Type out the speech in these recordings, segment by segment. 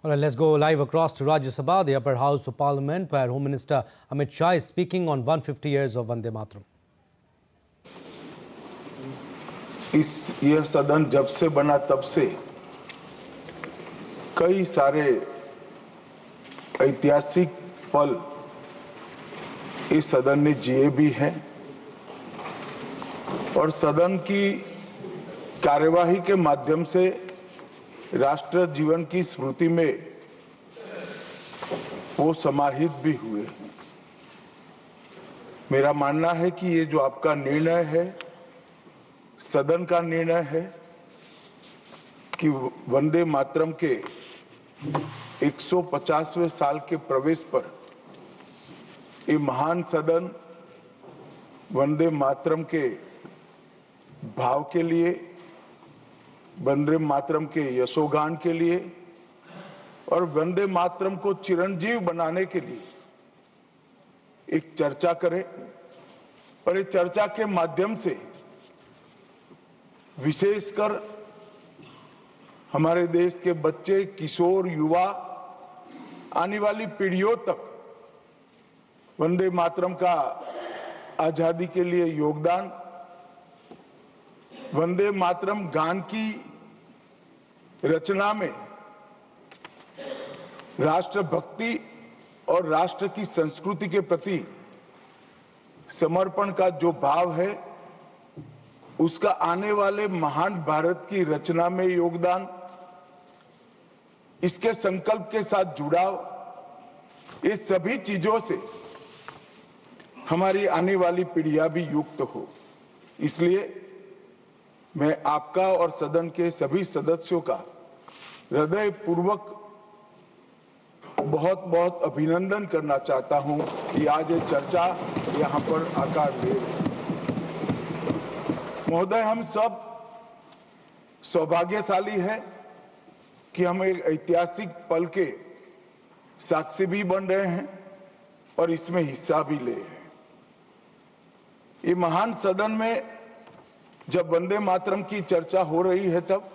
All right, let's go live across to Rajya Sabha, the upper house of parliament, where Home Minister Amit Shah is speaking on 150 years of Vande Mataram. यह सदन जब से बना तब से कई सारे ऐतिहासिक पल इस सदन ने जिए भी हैं और सदन की कार्यवाही के माध्यम से राष्ट्र जीवन की स्मृति में वो समाहित भी हुए हैं। मेरा मानना है कि ये जो आपका निर्णय है, सदन का निर्णय है कि वंदे मातरम के 150वें साल के प्रवेश पर ये महान सदन वंदे मातरम के भाव के लिए, वंदे मातरम के यशोगान के लिए और वंदे मातरम को चिरंजीव बनाने के लिए एक चर्चा करे और इस चर्चा के माध्यम से विशेषकर हमारे देश के बच्चे, किशोर, युवा, आने वाली पीढ़ियों तक वंदे मातरम का आजादी के लिए योगदान, वंदे मातरम गान की रचना में राष्ट्रभक्ति और राष्ट्र की संस्कृति के प्रति समर्पण का जो भाव है, उसका आने वाले महान भारत की रचना में योगदान, इसके संकल्प के साथ जुड़ाव, ये सभी चीजों से हमारी आने वाली पीढ़ियां भी युक्त हो। इसलिए मैं आपका और सदन के सभी सदस्यों का हृदयपूर्वक बहुत बहुत अभिनंदन करना चाहता हूं कि आज ये चर्चा यहां पर आकार ले रही है। महोदय, हम सब सौभाग्यशाली हैं कि हम एक ऐतिहासिक पल के साक्षी भी बन रहे हैं और इसमें हिस्सा भी ले रहे हैं। ये महान सदन में जब वंदे मातरम की चर्चा हो रही है, तब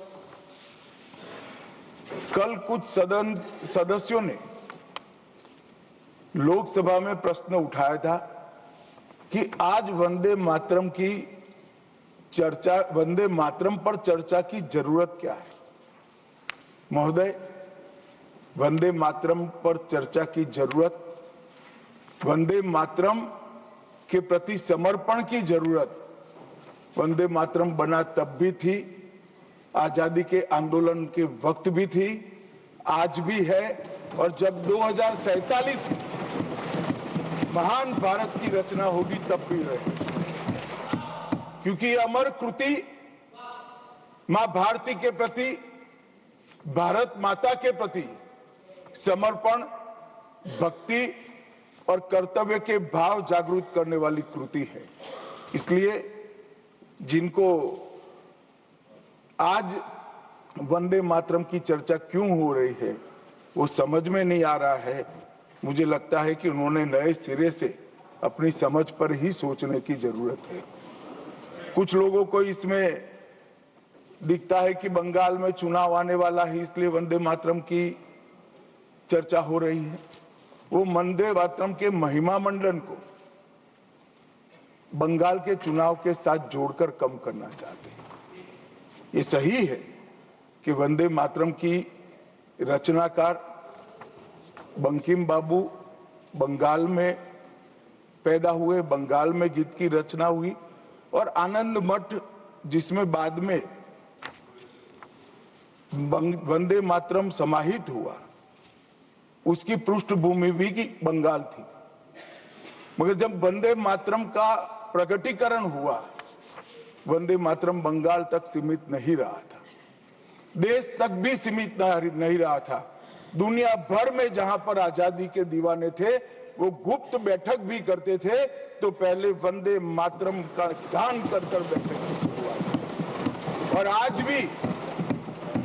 कल कुछ सदन सदस्यों ने लोकसभा में प्रश्न उठाया था कि आज वंदे मातरम की चर्चा, वंदे मातरम पर चर्चा की जरूरत क्या है। महोदय, वंदे मातरम पर चर्चा की जरूरत, वंदे मातरम के प्रति समर्पण की जरूरत वंदे मातरम बना तब भी थी, आजादी के आंदोलन के वक्त भी थी, आज भी है और जब 2047 में महान भारत की रचना होगी तब भी रहे, क्योंकि अमर कृति मां भारती के प्रति, भारत माता के प्रति समर्पण, भक्ति और कर्तव्य के भाव जागृत करने वाली कृति है। इसलिए जिनको आज वंदे मातरम की चर्चा क्यों हो रही है वो समझ में नहीं आ रहा है। मुझे लगता है कि उन्होंने नए सिरे से अपनी समझ पर ही सोचने की जरूरत है। कुछ लोगों को इसमें दिखता है कि बंगाल में चुनाव आने वाला है, इसलिए वंदे मातरम की चर्चा हो रही है। वो वंदे मातरम के महिमा मंडन को बंगाल के चुनाव के साथ जोड़कर कम करना चाहते हैं। ये सही है कि वंदे मातरम की रचनाकार बंकिम बाबू बंगाल में पैदा हुए, बंगाल में गीत की रचना हुई और आनंद मठ जिसमें बाद में वंदे मातरम समाहित हुआ, उसकी पृष्ठभूमि भी की बंगाल थी। मगर जब वंदे मातरम का प्रकटीकरण हुआ, वंदे मातरम बंगाल तक सीमित नहीं रहा था, देश तक भी सीमित नहीं रहा था। दुनिया भर में जहां पर आजादी के दीवाने थे वो गुप्त बैठक भी करते थे तो पहले वंदे मातरम का गान कर बैठक की शुरुआत। और आज भी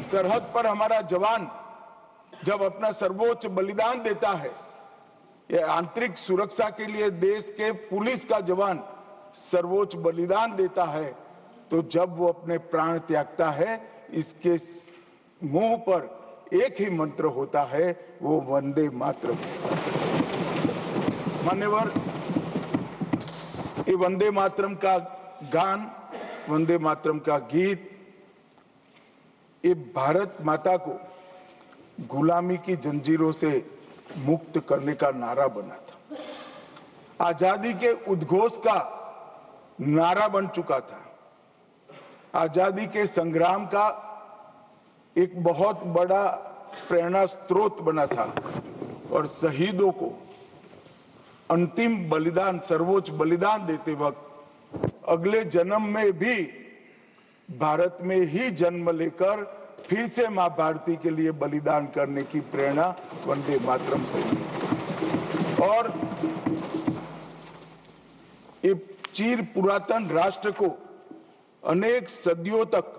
सरहद पर हमारा जवान जब अपना सर्वोच्च बलिदान देता है, ये आंतरिक सुरक्षा के लिए देश के पुलिस का जवान सर्वोच्च बलिदान देता है, तो जब वो अपने प्राण त्यागता है, इसके मुंह पर एक ही मंत्र होता है, वो वंदे मातरम। मान्यवर, ये वंदे मातरम का गान, वंदे मातरम का गीत, ये भारत माता को गुलामी की जंजीरों से मुक्त करने का नारा बना था, आजादी के उद्घोष का नारा बन चुका था, आजादी के संग्राम का एक बहुत बड़ा प्रेरणा स्रोत बना था और शहीदों को अंतिम बलिदान, सर्वोच्च बलिदान देते वक्त अगले जन्म में भी भारत में ही जन्म लेकर फिर से मां भारती के लिए बलिदान करने की प्रेरणा वंदे मातरम से मिली। और ये चिर पुरातन राष्ट्र को अनेक सदियों तक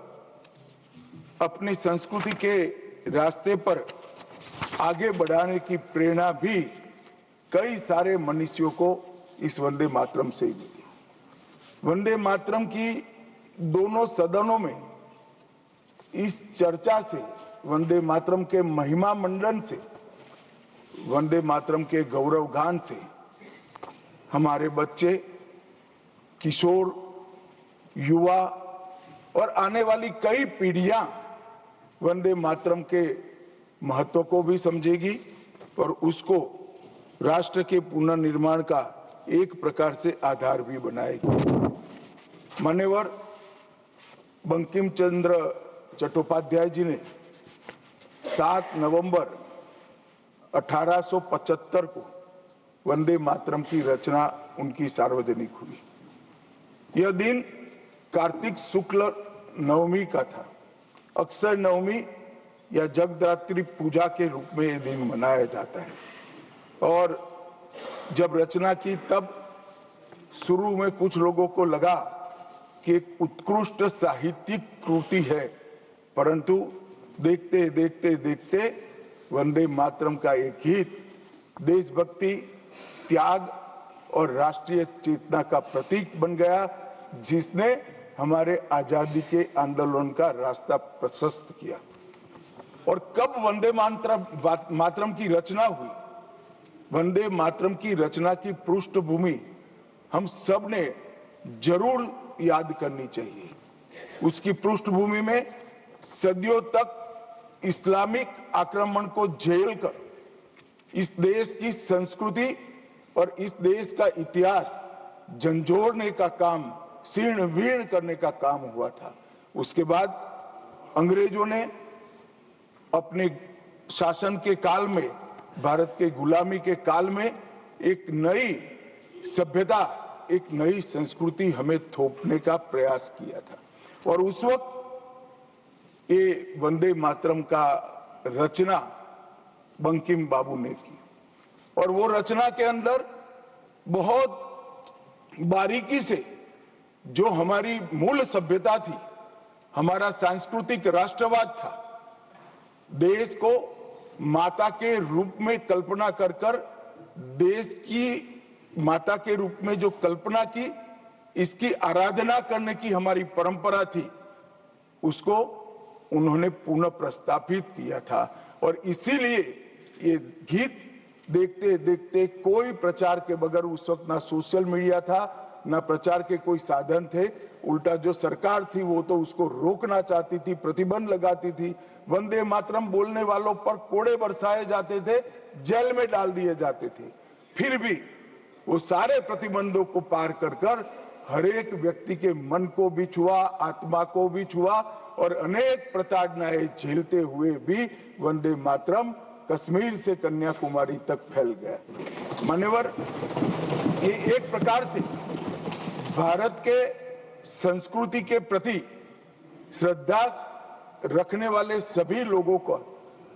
अपनी संस्कृति के रास्ते पर आगे बढ़ाने की प्रेरणा भी कई सारे मनुष्यों को इस वंदे मातरम से ही मिली। वंदे मातरम की दोनों सदनों में इस चर्चा से, वंदे मातरम के महिमा मंडन से, वंदे मातरम के गौरव गान से हमारे बच्चे, किशोर, युवा और आने वाली कई पीढ़ियां वंदे मातरम के महत्व को भी समझेगी और उसको राष्ट्र के पुनर्निर्माण का एक प्रकार से आधार भी बनाएगी। मान्यवर, बंकिम चंद्र चट्टोपाध्याय जी ने 7 नवंबर 1875 को वंदे मातरम की रचना उनकी सार्वजनिक हुई। यह दिन कार्तिक शुक्ल नवमी का था। अक्षय नवमी या जगद्धात्री पूजा के रूप में यह दिन मनाया जाता है। और जब रचना की तब शुरू में कुछ लोगों को लगा कि एक उत्कृष्ट साहित्यिक कृति है, परंतु देखते देखते देखते वंदे मातरम का एक गीत देशभक्ति, त्याग और राष्ट्रीय चेतना का प्रतीक बन गया, जिसने हमारे आजादी के आंदोलन का रास्ता प्रशस्त किया। और कब वंदे मातरम की रचना हुई? वंदे मातरम की रचना की पृष्ठभूमि हम सब ने जरूर याद करनी चाहिए। उसकी पृष्ठभूमि में सदियों तक इस्लामिक आक्रमण को झेल कर इस देश की संस्कृति और इस देश का इतिहास झंझोड़ने का काम, शीर्ण वीर्ण करने का काम हुआ था। उसके बाद अंग्रेजों ने अपने शासन के काल में, भारत के गुलामी के काल में एक नई सभ्यता, एक नई संस्कृति हमें थोपने का प्रयास किया था। और उस वक्त ये वंदे मातरम का रचना बंकिम बाबू ने की और वो रचना के अंदर बहुत बारीकी से जो हमारी मूल सभ्यता थी, हमारा सांस्कृतिक राष्ट्रवाद था, देश को माता के रूप में कल्पना कर कर देश की माता के रूप में जो कल्पना की, इसकी आराधना करने की हमारी परंपरा थी, उसको उन्होंने पुनः प्रस्तापित किया था। और इसीलिए ये गीत देखते देखते कोई प्रचार के बगैर, उस वक्त ना सोशल मीडिया था, ना प्रचार के कोई साधन थे, उल्टा जो सरकार थी वो तो उसको रोकना चाहती थी, प्रतिबंध लगाती थी। वंदे मातरम बोलने वालों पर कोड़े बरसाए जाते थे, जेल में डाल दिए जाते थे। फिर भी वो सारे प्रतिबंधों को पार कर कर हर एक व्यक्ति के मन को भी छुआ, आत्मा को भी छुआ और अनेक प्रताड़नाएं झेलते हुए भी वंदे मातरम कश्मीर से कन्याकुमारी तक फैल गया। मान्यवर, ये एक प्रकार से भारत के संस्कृति के प्रति श्रद्धा रखने वाले सभी लोगों का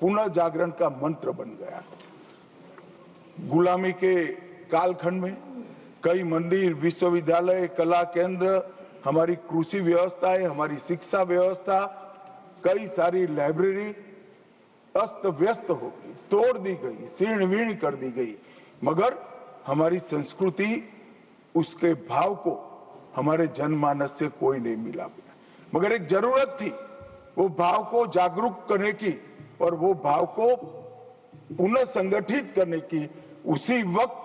पुनः जागरण का मंत्र बन गया। गुलामी के कालखंड में कई मंदिर, विश्वविद्यालय, कला केंद्र, हमारी कृषि व्यवस्था है, हमारी शिक्षा व्यवस्था, कई सारी लाइब्रेरी अस्त व्यस्त हो गई, तोड़ दी गई, शीर्ण वीर्ण कर दी गई, मगर हमारी संस्कृति, उसके भाव को हमारे जनमानस से कोई नहीं मिला। मगर एक जरूरत थी वो भाव को जागरूक करने की, और वो भाव को पुनः संगठित करने की उसी वक्त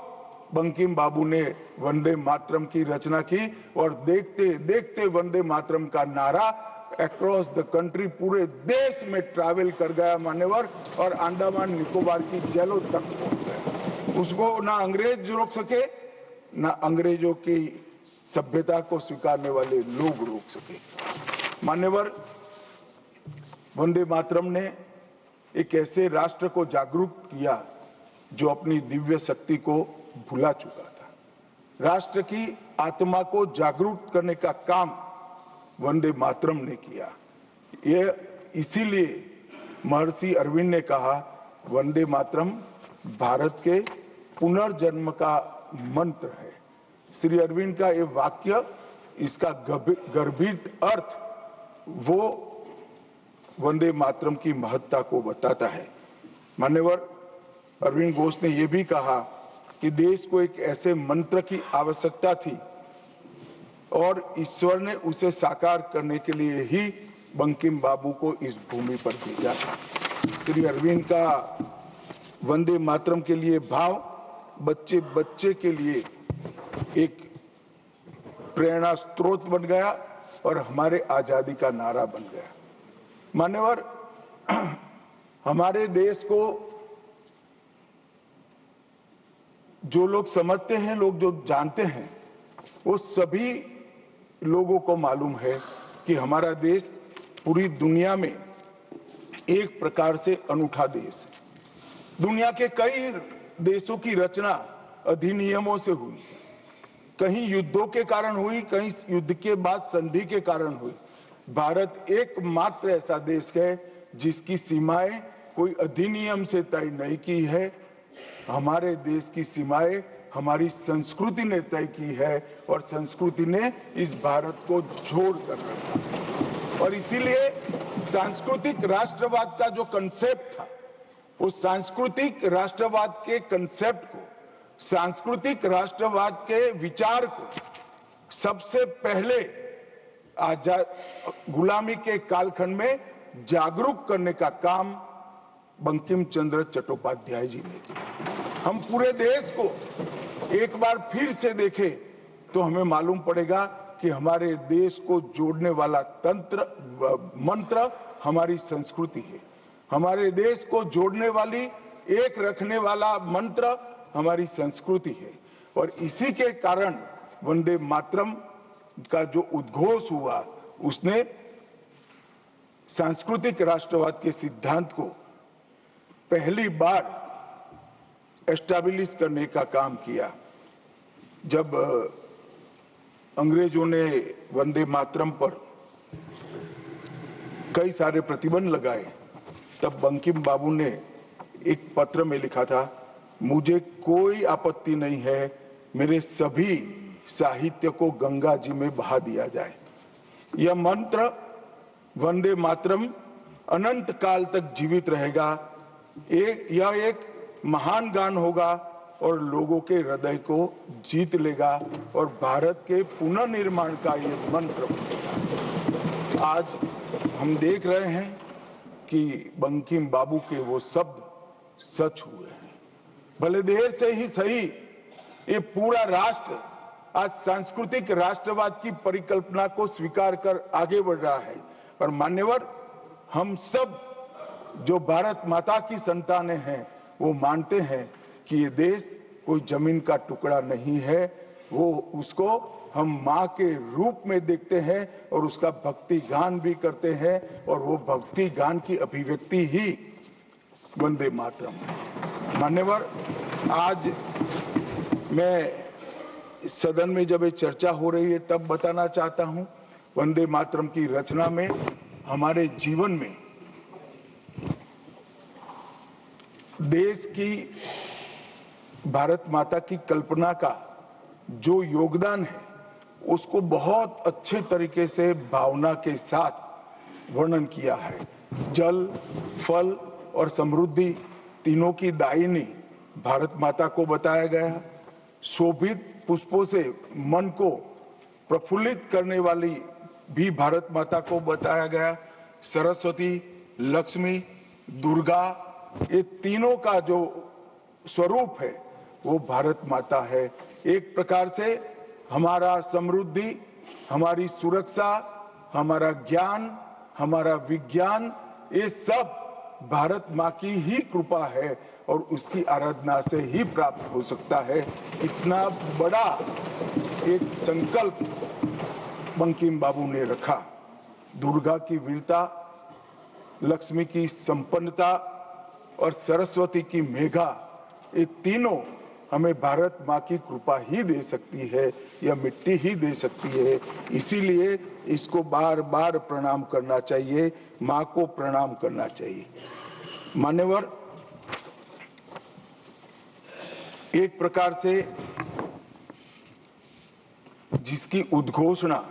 बंकिम बाबू ने वंदे मातरम की रचना की और देखते देखते वंदे मातरम का नारा अक्रॉस द कंट्री पूरे देश में ट्रैवल कर गया मान्यवर, और अंडमान निकोबार की जेलों तक पहुंच गया। उसको ना अंग्रेज रोक सके, ना अंग्रेजों की सभ्यता को स्वीकारने वाले लोग रोक सके। मान्यवर, वंदे मातरम ने एक ऐसे राष्ट्र को जागरूक किया जो अपनी दिव्य शक्ति को भुला चुका था। राष्ट्र की आत्मा को जागरूक करने का काम वंदे मातरम ने किया। ये इसीलिए महर्षि अरविंद ने कहा, वंदे मातरम भारत के पुनर्जन्म का मंत्र है। श्री अरविंद का ये वाक्य, इसका गर्भित अर्थ वो वंदे मातरम की महत्ता को बताता है। मान्यवर, अरविंद घोष ने यह भी कहा कि देश को एक ऐसे मंत्र की आवश्यकता थी और ईश्वर ने उसे साकार करने के लिए ही बंकिम बाबू को इस भूमि पर भेजा था। श्री अरविंद का वंदे मातरम के लिए भाव बच्चे बच्चे के लिए एक प्रेरणा स्रोत बन गया और हमारे आजादी का नारा बन गया। मान्यवर, हमारे देश को जो लोग समझते हैं, लोग जो जानते हैं, वो सभी लोगों को मालूम है कि हमारा देश पूरी दुनिया में एक प्रकार से अनूठा देश है। दुनिया के कई देशों की रचना अधिनियमों से हुई, कहीं युद्धों के कारण हुई, कहीं युद्ध के बाद संधि के कारण हुई। भारत एकमात्र ऐसा देश है जिसकी सीमाएं कोई अधिनियम से तय नहीं की है। हमारे देश की सीमाएं हमारी संस्कृति ने तय की है और संस्कृति ने इस भारत को जोड़ कर रखा। और इसीलिए सांस्कृतिक राष्ट्रवाद का जो कंसेप्ट था, उस सांस्कृतिक राष्ट्रवाद के कंसेप्ट को, सांस्कृतिक राष्ट्रवाद के विचार को सबसे पहले आजाद गुलामी के कालखंड में जागरूक करने का काम बंकिम चंद्र चट्टोपाध्याय जी ने किया। हम पूरे देश को एक बार फिर से देखें तो हमें मालूम पड़ेगा कि हमारे देश को जोड़ने वाला मंत्र हमारी संस्कृति है। हमारे देश को जोड़ने वाली, एक रखने वाला मंत्र हमारी संस्कृति है। और इसी के कारण वंदे मातरम का जो उद्घोष हुआ, उसने सांस्कृतिक राष्ट्रवाद के सिद्धांत को पहली बार एस्टैब्लिश करने का काम किया। जब अंग्रेजों ने वंदे मातरम पर कई सारे प्रतिबंध लगाए, तब बंकिम बाबू ने एक पत्र में लिखा था, मुझे कोई आपत्ति नहीं है, मेरे सभी साहित्य को गंगा जी में बहा दिया जाए। यह मंत्र वंदे मातरम अनंत काल तक जीवित रहेगा। यह एक महान गान होगा और लोगों के हृदय को जीत लेगा और भारत के पुनर्निर्माण का ये मंत्र बनेगा। आज हम देख रहे हैं कि बंकिम बाबू के वो शब्द सच हुए हैं। भले देर से ही सही, ये पूरा राष्ट्र आज सांस्कृतिक राष्ट्रवाद की परिकल्पना को स्वीकार कर आगे बढ़ रहा है। और मान्यवर, हम सब जो भारत माता की संतानें हैं, वो मानते हैं कि ये देश कोई जमीन का टुकड़ा नहीं है। वो उसको हम माँ के रूप में देखते हैं और उसका भक्ति गान भी करते हैं, और वो भक्ति गान की अभिव्यक्ति ही वंदे मातरम है। मान्यवर, आज मैं सदन में जब ये चर्चा हो रही है तब बताना चाहता हूं, वंदे मातरम की रचना में हमारे जीवन में देश की, भारत माता की कल्पना का जो योगदान है, उसको बहुत अच्छे तरीके से भावना के साथ वर्णन किया है। जल, फल और समृद्धि तीनों की दायिनी भारत माता को बताया गया। शोभित पुष्पों से मन को प्रफुल्लित करने वाली भी भारत माता को बताया गया। सरस्वती, लक्ष्मी, दुर्गा, ये तीनों का जो स्वरूप है वो भारत माता है। एक प्रकार से हमारा समृद्धि, हमारी सुरक्षा, हमारा ज्ञान, हमारा विज्ञान, ये सब भारत माँ की ही कृपा है और उसकी आराधना से ही प्राप्त हो सकता है। इतना बड़ा एक संकल्प बंकिम बाबू ने रखा। दुर्गा की वीरता, लक्ष्मी की संपन्नता और सरस्वती की मेघा, ये तीनों हमें भारत माँ की कृपा ही दे सकती है, या मिट्टी ही दे सकती है। इसीलिए इसको बार बार प्रणाम करना चाहिए, माँ को प्रणाम करना चाहिए। मान्यवर, एक प्रकार से जिसकी उद्घोषणा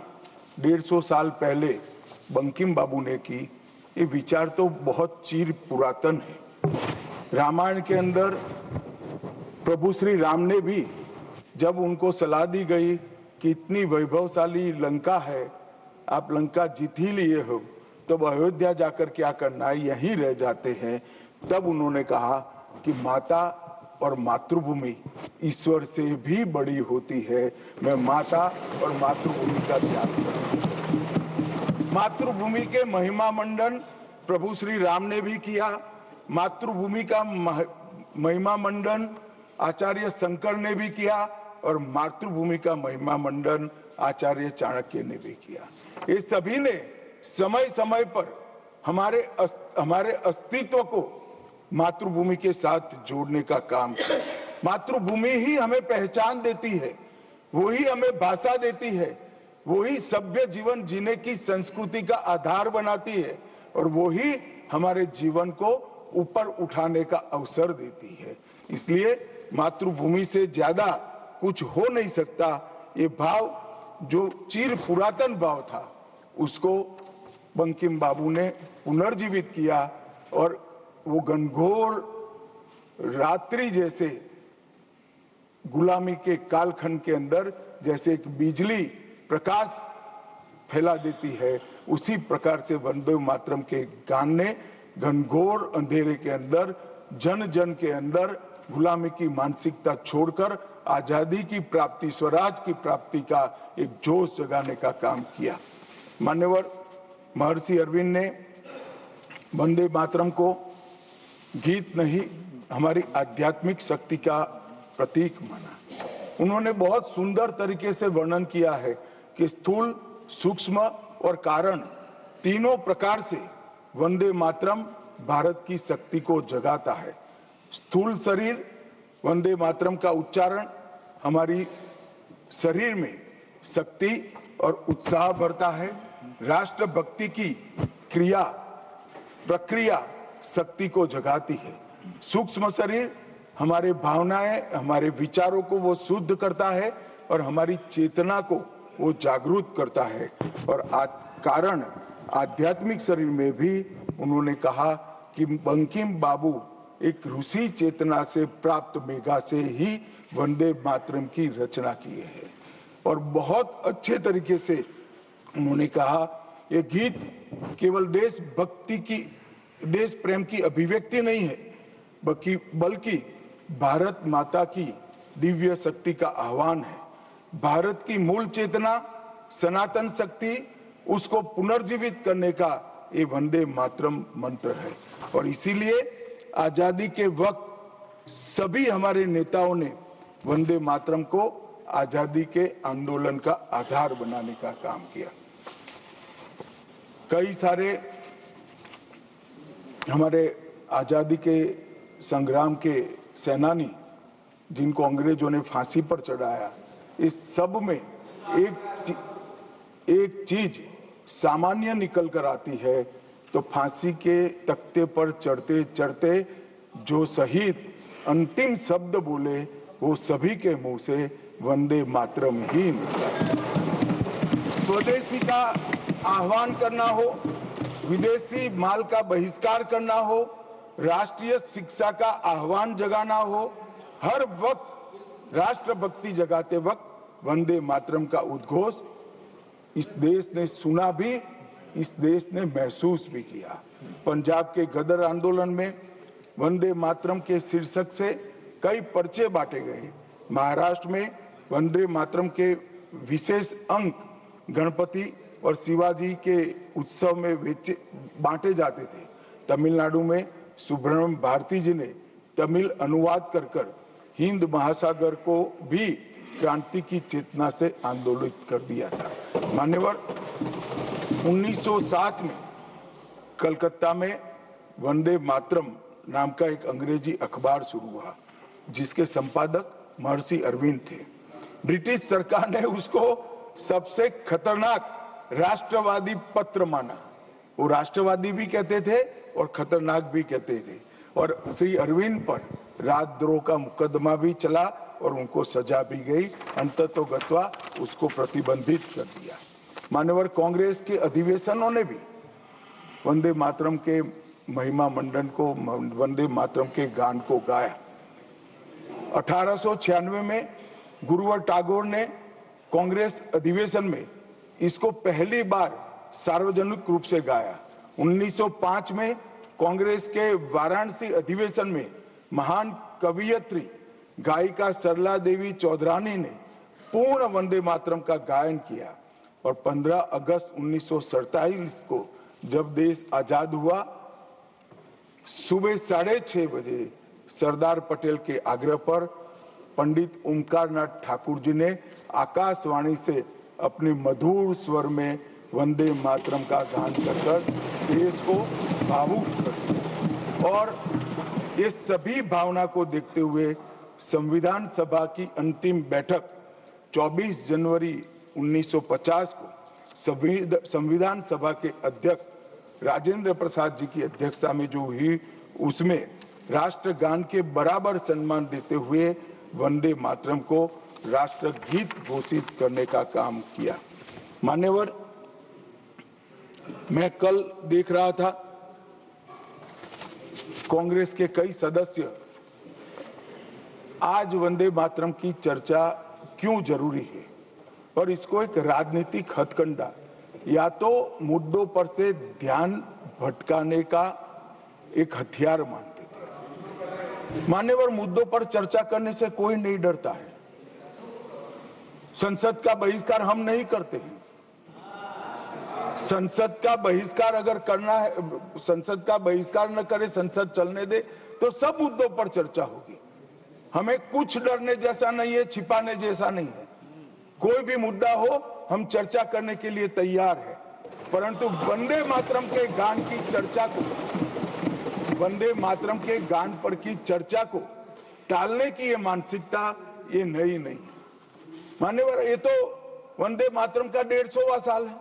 150 साल पहले बंकिम बाबू ने की, ये विचार तो बहुत चिर पुरातन है। रामायण के अंदर प्रभु श्री राम ने भी जब उनको सलाह दी गई कि इतनी वैभवशाली लंका है, आप लंका जीत ही लिए हो, तब अयोध्या जाकर क्या करना है, यहीं रह जाते हैं। तब उन्होंने कहा कि माता और मातृभूमि ईश्वर से भी बड़ी होती है, मैं माता और मातृभूमि का त्याग करूं। मातृभूमि के महिमा मंडन प्रभु श्री राम ने भी किया। मातृभूमि का महिमा मंडन आचार्य शंकर ने भी किया और मातृभूमि का महिमा मंडन आचार्य चाणक्य ने भी किया। ये सभी ने समय समय पर हमारे अस्तित्व को मातृभूमि के साथ जोड़ने का काम किया। मातृभूमि ही हमें पहचान देती है, वो ही हमें भाषा देती है, वो ही सभ्य जीवन जीने की संस्कृति का आधार बनाती है और वो ही हमारे जीवन को ऊपर उठाने का अवसर देती है। इसलिए मातृभूमि से ज्यादा कुछ हो नहीं सकता। ये भाव जो चिर पुरातन भाव था, उसको बंकिम बाबू ने पुनर्जीवित किया और वो घनघोर रात्रि जैसे गुलामी के कालखंड के अंदर जैसे एक बिजली प्रकाश फैला देती है, उसी प्रकार से वंदे मातरम के गान ने घनघोर अंधेरे के अंदर, जन जन के अंदर गुलामी की मानसिकता छोड़कर आजादी की प्राप्ति, स्वराज की प्राप्ति का एक जोश जगाने का काम किया। मान्यवर, महर्षि अरविंद ने वंदे मातरम को गीत नहीं, हमारी आध्यात्मिक शक्ति का प्रतीक माना। उन्होंने बहुत सुंदर तरीके से वर्णन किया है कि स्थूल, सूक्ष्म और कारण तीनों प्रकार से वंदे मातरम भारत की शक्ति को जगाता है। स्थूल शरीर, वंदे मातरम का उच्चारण हमारी शरीर में शक्ति और उत्साह भरता है। राष्ट्रभक्ति की क्रिया प्रक्रिया शक्ति को जगाती है। सूक्ष्म शरीर हमारे भावनाएं, हमारे विचारों को वो शुद्ध करता है और हमारी चेतना को वो जागरूक करता है। और कारण आध्यात्मिक शरीर में भी उन्होंने कहा कि बंकिम बाबू एक ऋषि चेतना से प्राप्त मेघा से ही वंदे मातरम की रचना किए हैं। और बहुत अच्छे तरीके से उन्होंने कहा, ये गीत केवल देशभक्ति की, देश प्रेम की अभिव्यक्ति नहीं है, बल्कि भारत माता की दिव्य शक्ति का आह्वान है। भारत की मूल चेतना, सनातन शक्ति, उसको पुनर्जीवित करने का ये वंदे मातरम मंत्र है। और इसीलिए आजादी के वक्त सभी हमारे नेताओं ने वंदे मातरम को आजादी के आंदोलन का आधार बनाने का काम किया। कई सारे हमारे आजादी के संग्राम के सेनानी जिनको अंग्रेजों ने फांसी पर चढ़ाया, इस सब में एक चीज सामान्य निकल कर आती है, तो फांसी के तख्ते पर चढ़ते चढ़ते जो शहीद अंतिम शब्द बोले, वो सभी के मुंह से वंदे मातरम ही निकला। स्वदेशी का आह्वान करना हो, विदेशी माल का बहिष्कार करना हो, राष्ट्रीय शिक्षा का आह्वान जगाना हो, हर वक्त राष्ट्रभक्ति जगाते वक्त वंदे मातरम का उद्घोष इस देश ने सुना भी इस देश ने महसूस भी किया। पंजाब के गदर आंदोलन में वंदे मातरम के शीर्षक से कई पर्चे बांटे गए। महाराष्ट्र में वंदे मातरम के विशेष अंक गणपति और शिवाजी के उत्सव में बांटे जाते थे। तमिलनाडु में सुब्रह्मण्यम भारती जी ने तमिल अनुवाद कर हिंद महासागर को भी क्रांति की चेतना से आंदोलित कर दिया था। मान्यवर, 1907 में कलकत्ता में वंदे मातरम नाम का एक अंग्रेजी अखबार शुरू हुआ, जिसके संपादक महर्षि अरविंद थे। ब्रिटिश सरकार ने उसको सबसे खतरनाक राष्ट्रवादी पत्र माना। वो राष्ट्रवादी भी कहते थे और खतरनाक भी कहते थे, और श्री अरविंद पर राजद्रोह का मुकदमा भी चला और उनको सजा भी गई। अंततोगत्वा उसको प्रतिबंधित कर दिया। मान्यवर, कांग्रेस के अधिवेशनों ने भी वंदे मातरम के महिमा मंडन को, वंदे मातरम के गान को गाया। 1896 में गुरुवर टैगोर ने कांग्रेस अधिवेशन में इसको पहली बार सार्वजनिक रूप से गाया। 1905 में कांग्रेस के वाराणसी अधिवेशन में महान कवियत्री गायिका सरला देवी चौधरानी ने पूर्ण वंदे मातरम का गायन किया। और 15 अगस्त 1947 को जब देश आजाद हुआ, सुबह 6:30 बजे सरदार पटेल के आग्रह पर पंडित ओमकार नाथ ठाकुर जी ने आकाशवाणी से अपने मधुर स्वर में वंदे मातरम का गान कर देश को भावुक कर दिया। और ये सभी भावना को देखते हुए संविधान सभा की अंतिम बैठक 24 जनवरी 1950 को संविधान सभा के अध्यक्ष राजेंद्र प्रसाद जी की अध्यक्षता में जो हुई, उसमें राष्ट्रगान के बराबर सम्मान देते हुए वंदे मातरम को राष्ट्रगीत घोषित करने का काम किया। मान्यवर, मैं कल देख रहा था, कांग्रेस के कई सदस्य आज वंदे मातरम की चर्चा क्यों जरूरी है और इसको एक राजनीतिक हथकंडा या तो मुद्दों पर से ध्यान भटकाने का एक हथियार मानते थे। मान्यवर, मुद्दों पर चर्चा करने से कोई नहीं डरता है। संसद का बहिष्कार हम नहीं करते हैं। संसद का बहिष्कार अगर करना है, संसद का बहिष्कार न करे, संसद चलने दे, तो सब मुद्दों पर चर्चा होगी। हमें कुछ डरने जैसा नहीं है, छिपाने जैसा नहीं है। कोई भी मुद्दा हो, हम चर्चा करने के लिए तैयार है। परंतु वंदे मातरम के गान की चर्चा को, वंदे मातरम के गान पर की चर्चा को टालने की ये मानसिकता ये नई नहीं। मान्यवर, ये तो वंदे मातरम का 150वां साल है।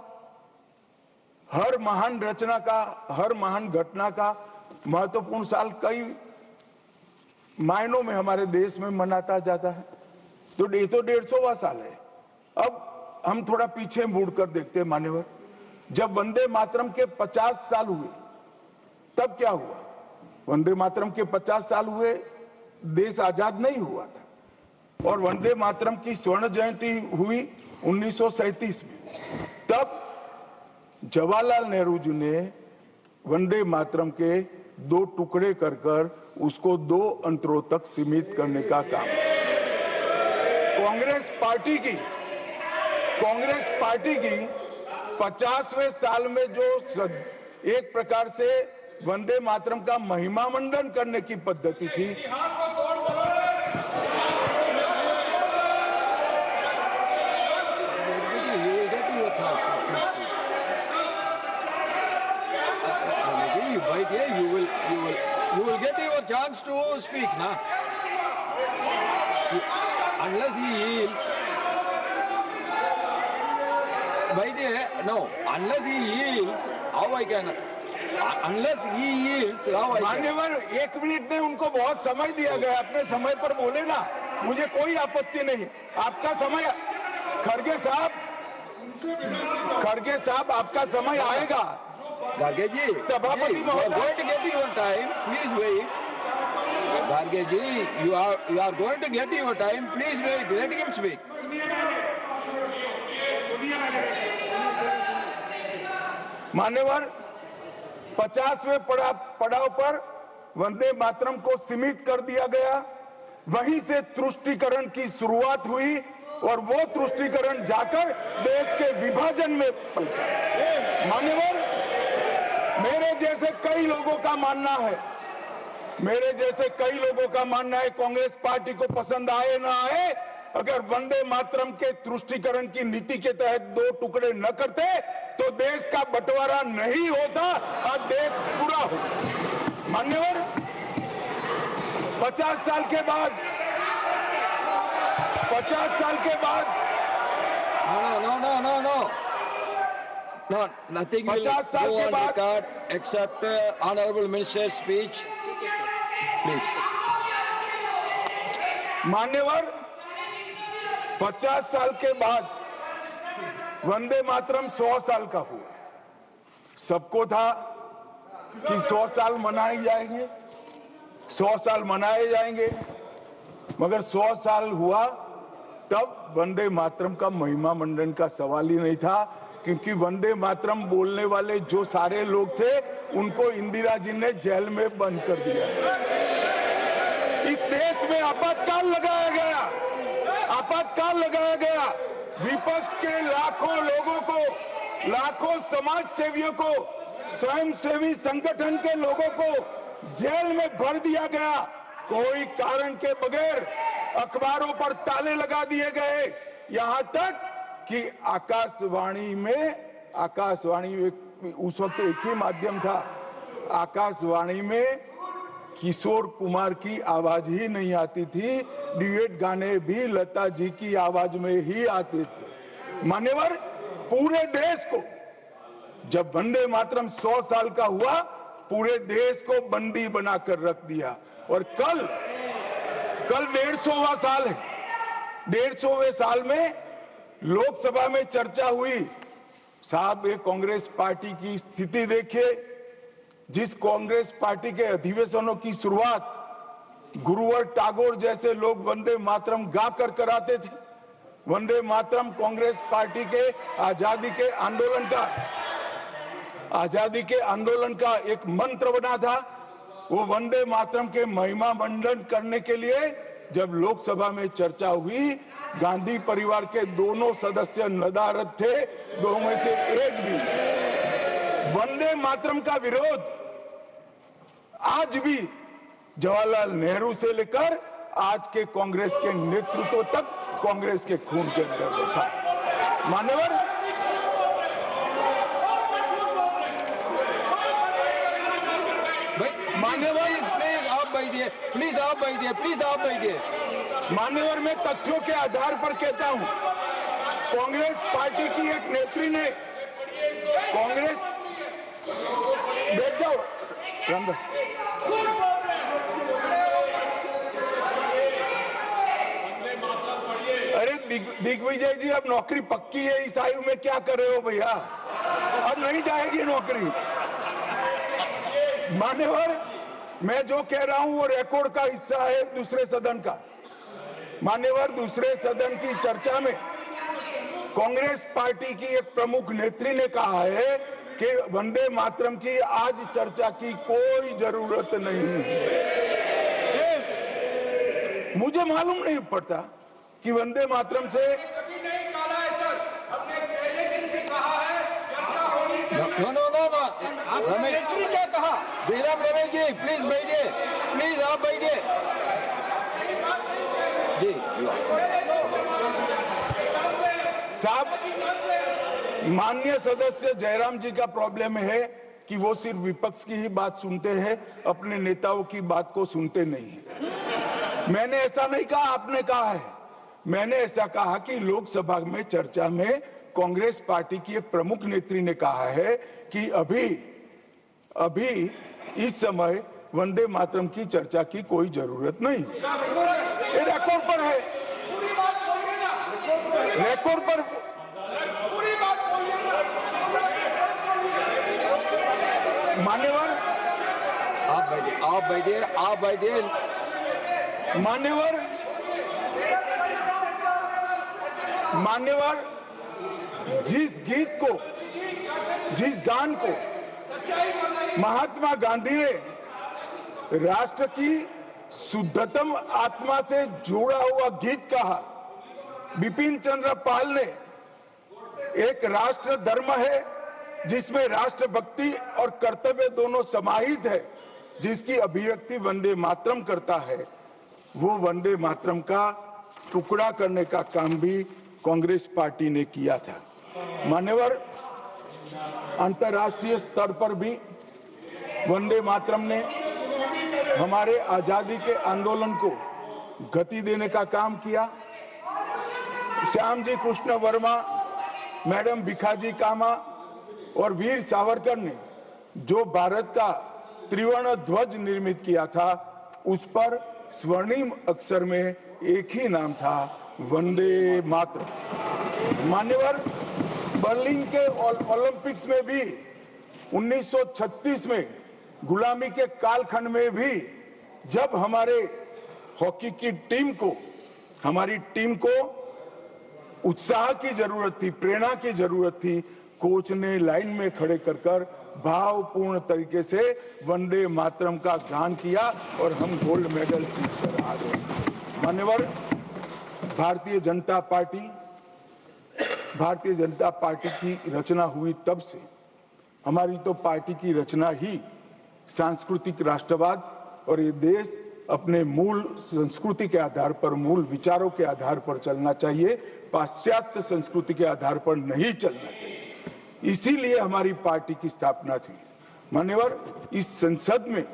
हर महान रचना का, हर महान घटना का महत्वपूर्ण साल कई मायनों में हमारे देश में मनाता जाता है। तो ये तो 150वां साल है। अब हम थोड़ा पीछे मुड़कर देखते हैं। मान्यवर, जब वंदे मातरम के 50 साल हुए तब क्या हुआ? वंदे मातरम के 50 साल हुए, देश आजाद नहीं हुआ था। और वंदे मातरम की स्वर्ण जयंती हुई 1937 में। तब जवाहरलाल नेहरू जी ने वंदे मातरम के 2 टुकड़े कर उसको 2 अंतरों तक सीमित करने का काम। कांग्रेस पार्टी की 50वें साल में जो एक प्रकार से वंदे मातरम का महिमा मंडन करने की पद्धति थी, you will get your chance to speak, na? Unless he yields, unless he yields, how I can? Unless he yields, how I can? मान्यवर, 1 मिनट में उनको बहुत समय दिया गया, अपने समय पर बोले ना, मुझे कोई आपत्ति नहीं। आपका समय, खड़गे साहब आपका समय आएगा। Garge ji, सभापति you are going to get your time. Please wait. Garge ji, you are going to get your time. Please wait. Let him speak. मान्यवर 50वें पड़ाव पर वंदे मातरम को सीमित कर दिया गया। वहीं से तुष्टीकरण की शुरुआत हुई और वो तुष्टीकरण जाकर देश के विभाजन में पलटा। मान्यवर, मेरे जैसे कई लोगों का मानना है कांग्रेस पार्टी को पसंद आए ना आए, अगर वंदे मातरम के तुष्टीकरण की नीति के तहत 2 टुकड़े न करते तो देश का बंटवारा नहीं होता और देश पूरा होता। मान्यवर, 50 साल के बाद No, nothing will 50 साल go के on बाद record except honorable minister's speech. Please. मान्यवर 50 साल के बाद वंदे मातरम 100 साल का हुआ। सबको था कि 100 साल मनाए जाएंगे, 100 साल मनाए जाएंगे, मगर 100 साल हुआ तब वंदे मातरम का महिमा मंडन का सवाल ही नहीं था, क्योंकि वंदे मातरम बोलने वाले जो सारे लोग थे उनको इंदिरा जी ने जेल में बंद कर दिया। इस देश में आपातकाल लगाया गया। विपक्ष के लाखों लोगों को, लाखों समाज सेवियों को, स्वयंसेवी संगठन के लोगों को जेल में भर दिया गया। कोई कारण के बगैर अखबारों पर ताले लगा दिए गए। यहां तक कि आकाशवाणी में उस वक्त एक ही माध्यम था, आकाशवाणी में किशोर कुमार की आवाज ही नहीं आती थी, ड्यूएट गाने भी लता जी की आवाज में ही आते थे। मान्यवर, पूरे देश को जब वंदे मातरम 100 साल का हुआ, पूरे देश को बंदी बनाकर रख दिया। और कल 150वां साल है। 150वें साल में लोकसभा में चर्चा हुई। साहब, ये कांग्रेस पार्टी की स्थिति देखिए। जिस कांग्रेस पार्टी के अधिवेशनों की शुरुआत गुरुवर टैगोर जैसे लोग वंदे मातरम गाकर कराते थे। वंदे मातरम कांग्रेस पार्टी के आजादी के आंदोलन का एक मंत्र बना था। वो वंदे मातरम के महिमा मंडन करने के लिए जब लोकसभा में चर्चा हुई, गांधी परिवार के दोनों सदस्य नदारद थे, दो में से एक भी। वंदे मातरम का विरोध आज भी जवाहरलाल नेहरू से लेकर आज के कांग्रेस के नेतृत्व तक कांग्रेस के खून के अंदर बसा। मान्यवर, आप बैठिए। मान्यवर, मैं तथ्यों के आधार पर कहता हूं, कांग्रेस पार्टी की एक नेत्री ने बैठ जाओ रामदास। अरे दिग्विजय जी, अब नौकरी पक्की है इस आयु में, क्या कर रहे हो भैया? अब नहीं जाएगी नौकरी। मान्यवर, मैं जो कह रहा हूं वो रिकॉर्ड का हिस्सा है दूसरे सदन का। मान्यवर, दूसरे सदन की चर्चा में कांग्रेस पार्टी की एक प्रमुख नेत्री ने कहा है कि वंदे मातरम की आज चर्चा की कोई जरूरत नहीं है। मुझे मालूम नहीं पड़ता कि वंदे मातरम से रमेश जी क्या कहा? जयराम रमेश जी, प्लीज बैठिए, प्लीज आप बैठिए जी। साहब, माननीय सदस्य जयराम जी का प्रॉब्लम है कि वो सिर्फ विपक्ष की ही बात सुनते हैं, अपने नेताओं की बात को सुनते नहीं है। मैंने ऐसा नहीं कहा, आपने कहा है। मैंने ऐसा कहा कि लोकसभा में चर्चा में कांग्रेस पार्टी की एक प्रमुख नेत्री ने कहा है कि अभी इस समय वंदे मातरम की चर्चा की कोई जरूरत नहीं। ये रिकॉर्ड पर है, रिकॉर्ड पर। मान्यवर, आप बैठिए। मान्यवर, जिस गीत को जिस गान को महात्मा गांधी ने राष्ट्र की शुद्धतम आत्मा से जुड़ा हुआ गीत कहा, बिपिन चंद्र पाल ने एक राष्ट्र धर्म है जिसमें राष्ट्रभक्ति और कर्तव्य दोनों समाहित है, जिसकी अभिव्यक्ति वंदे मातरम करता है, वो वंदे मातरम का टुकड़ा करने का काम भी कांग्रेस पार्टी ने किया था। मान्यवर, अंतर्राष्ट्रीय स्तर पर भी वंदे मातरम ने हमारे आजादी के आंदोलन को गति देने का काम किया। श्यामजी कृष्ण वर्मा, मैडम भिखाजी कामा और वीर सावरकर ने जो भारत का त्रिवर्ण ध्वज निर्मित किया था, उस पर स्वर्णिम अक्षर में एक ही नाम था, वंदे मातरम। मान्यवर, बर्लिन के ओलंपिक्स में भी 1936 में गुलामी के कालखंड में भी जब हमारे हॉकी की हमारी टीम को उत्साह की जरूरत थी, प्रेरणा की जरूरत थी, कोच ने लाइन में खड़े कर भावपूर्ण तरीके से वंदे मातरम का गान किया और हम गोल्ड मेडल जीतकर आ गए। मान्यवर, भारतीय जनता पार्टी की रचना हुई तब से हमारी तो पार्टी की रचना ही सांस्कृतिक राष्ट्रवाद और ये देश अपने मूल संस्कृति के आधार पर, मूल विचारों के आधार पर चलना चाहिए, पाश्चात्य संस्कृति के आधार पर नहीं चलना चाहिए। इसीलिए हमारी पार्टी की स्थापना थी। मान्यवर, इस संसद में